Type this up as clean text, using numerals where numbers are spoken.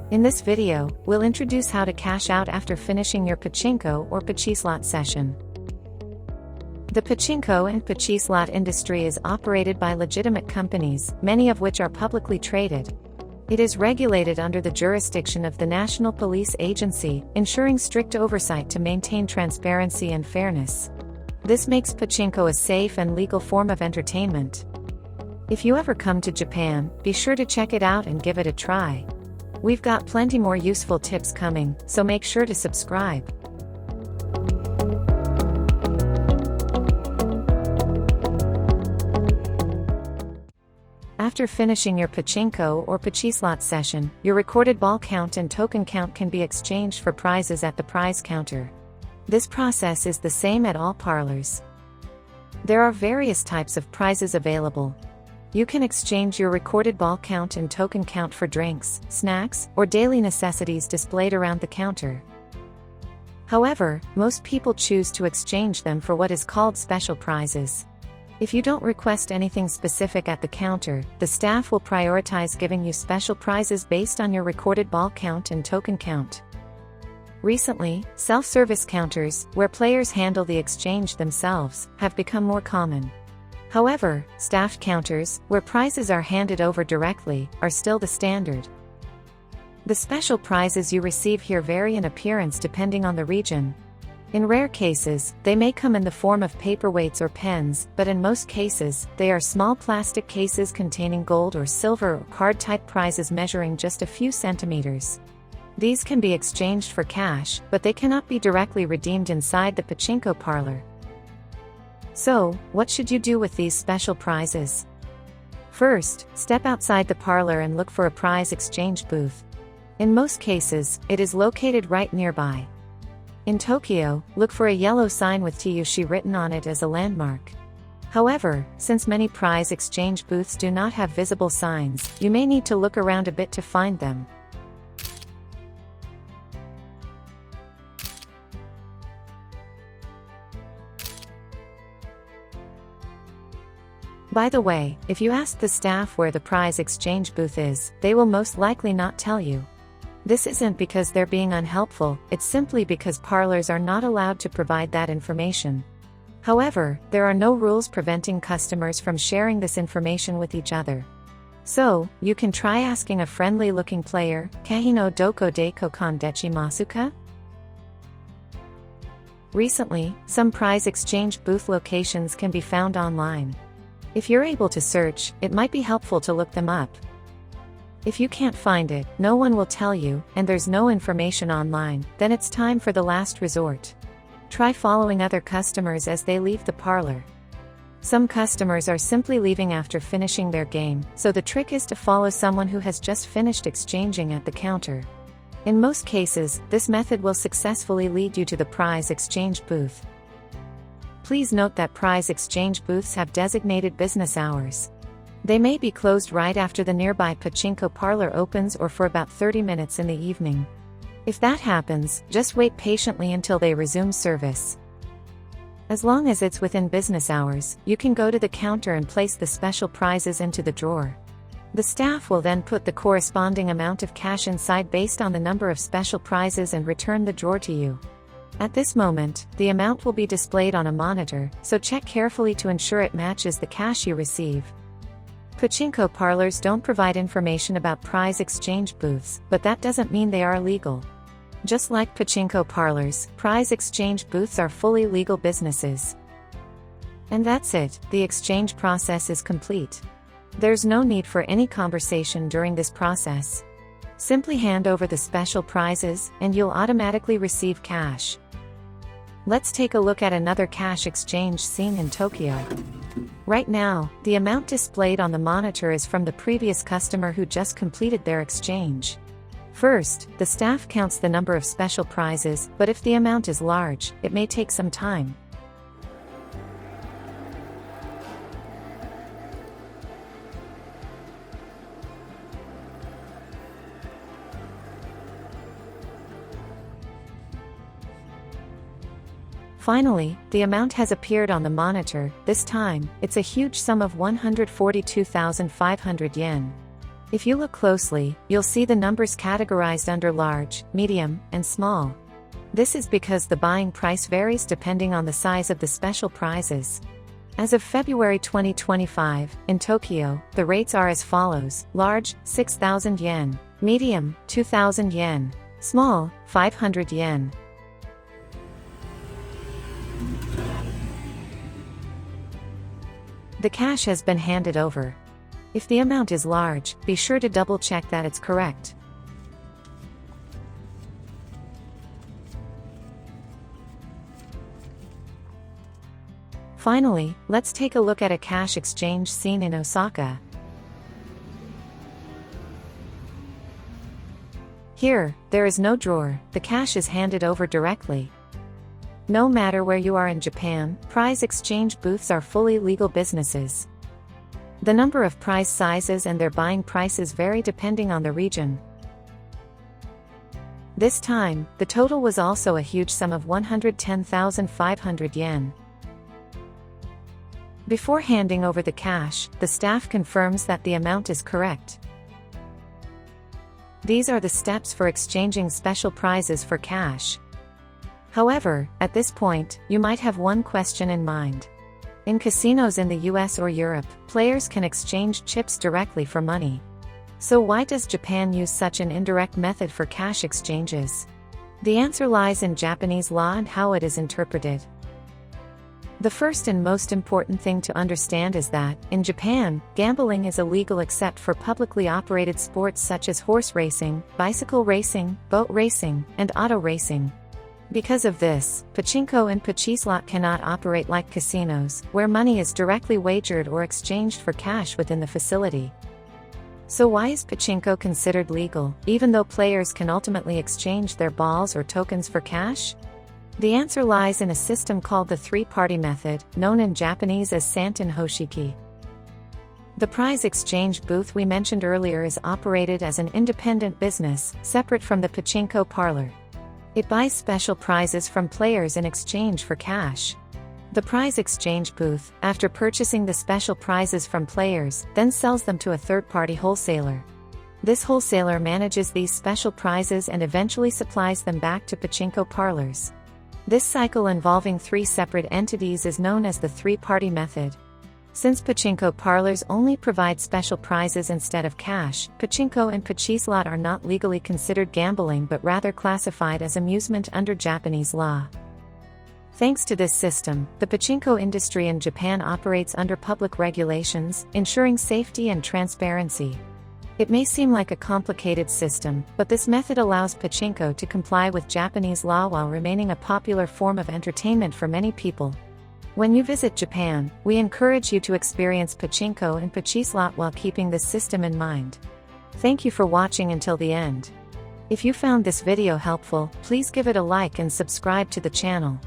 In this video, we'll introduce how to cash out after finishing your Pachinko or Pachislot session. The Pachinko and Pachislot industry is operated by legitimate companies, many of which are publicly traded. It is regulated under the jurisdiction of the National Police Agency, ensuring strict oversight to maintain transparency and fairness. This makes Pachinko a safe and legal form of entertainment. If you ever come to Japan, be sure to check it out and give it a try. We've got plenty more useful tips coming, so make sure to subscribe. After finishing your Pachinko or Pachislot session, your recorded ball count and token count can be exchanged for prizes at the prize counter. This process is the same at all parlors. There are various types of prizes available. You can exchange your recorded ball count and token count for drinks, snacks, or daily necessities displayed around the counter. However, most people choose to exchange them for what is called special prizes. If you don't request anything specific at the counter, the staff will prioritize giving you special prizes based on your recorded ball count and token count. Recently, self-service counters, where players handle the exchange themselves, have become more common. However, staffed counters, where prizes are handed over directly, are still the standard. The special prizes you receive here vary in appearance depending on the region. In rare cases, they may come in the form of paperweights or pens, but in most cases, they are small plastic cases containing gold or silver or card-type prizes measuring just a few centimeters. These can be exchanged for cash, but they cannot be directly redeemed inside the Pachinko parlor. So, what should you do with these special prizes? First, step outside the parlor and look for a prize exchange booth. In most cases, it is located right nearby. In Tokyo, look for a yellow sign with Tiyushi written on it as a landmark. However, since many prize exchange booths do not have visible signs, you may need to look around a bit to find them. By the way, if you ask the staff where the prize exchange booth is, they will most likely not tell you. This isn't because they're being unhelpful, it's simply because parlors are not allowed to provide that information. However, there are no rules preventing customers from sharing this information with each other. So, you can try asking a friendly-looking player, "Kahi no doko de kokan dechimasu ka?" Recently, some prize exchange booth locations can be found online. If you're able to search, it might be helpful to look them up. If you can't find it, no one will tell you, and there's no information online, then it's time for the last resort. Try following other customers as they leave the parlor. Some customers are simply leaving after finishing their game, so the trick is to follow someone who has just finished exchanging at the counter. In most cases, this method will successfully lead you to the prize exchange booth. Please note that prize exchange booths have designated business hours. They may be closed right after the nearby Pachinko parlor opens or for about 30 minutes in the evening. If that happens, just wait patiently until they resume service. As long as it's within business hours, you can go to the counter and place the special prizes into the drawer. The staff will then put the corresponding amount of cash inside based on the number of special prizes and return the drawer to you. At this moment, the amount will be displayed on a monitor, so check carefully to ensure it matches the cash you receive. Pachinko parlors don't provide information about prize exchange booths, but that doesn't mean they are illegal. Just like Pachinko parlors, prize exchange booths are fully legal businesses. And that's it, the exchange process is complete. There's no need for any conversation during this process. Simply hand over the special prizes, and you'll automatically receive cash. Let's take a look at another cash exchange scene in Tokyo. Right now, the amount displayed on the monitor is from the previous customer who just completed their exchange. First, the staff counts the number of special prizes, but if the amount is large, it may take some time. Finally, the amount has appeared on the monitor. This time, it's a huge sum of 142,500 yen. If you look closely, you'll see the numbers categorized under large, medium, and small. This is because the buying price varies depending on the size of the special prizes. As of February 2025, in Tokyo, the rates are as follows: large, 6,000 yen, medium, 2,000 yen, small, 500 yen. The cash has been handed over. If the amount is large, be sure to double-check that it's correct. Finally, let's take a look at a cash exchange scene in Osaka. Here, there is no drawer, the cash is handed over directly. No matter where you are in Japan, prize exchange booths are fully legal businesses. The number of prize sizes and their buying prices vary depending on the region. This time, the total was also a huge sum of 110,500 yen. Before handing over the cash, the staff confirms that the amount is correct. These are the steps for exchanging special prizes for cash. However, at this point, you might have one question in mind. In casinos in the US or Europe, players can exchange chips directly for money. So why does Japan use such an indirect method for cash exchanges? The answer lies in Japanese law and how it is interpreted. The first and most important thing to understand is that, in Japan, gambling is illegal except for publicly operated sports such as horse racing, bicycle racing, boat racing, and auto racing. Because of this, Pachinko and Pachislot cannot operate like casinos, where money is directly wagered or exchanged for cash within the facility. So why is Pachinko considered legal, even though players can ultimately exchange their balls or tokens for cash? The answer lies in a system called the three-party method, known in Japanese as Santen Hoshiki. The prize exchange booth we mentioned earlier is operated as an independent business, separate from the Pachinko parlor. It buys special prizes from players in exchange for cash. The prize exchange booth, after purchasing the special prizes from players, then sells them to a third-party wholesaler. This wholesaler manages these special prizes and eventually supplies them back to Pachinko parlors. This cycle involving three separate entities is known as the three-party method. Since Pachinko parlors only provide special prizes instead of cash, Pachinko and Pachislot are not legally considered gambling but rather classified as amusement under Japanese law. Thanks to this system, the Pachinko industry in Japan operates under public regulations, ensuring safety and transparency. It may seem like a complicated system, but this method allows Pachinko to comply with Japanese law while remaining a popular form of entertainment for many people. When you visit Japan, we encourage you to experience Pachinko and Pachislot while keeping this system in mind. Thank you for watching until the end. If you found this video helpful, please give it a like and subscribe to the channel.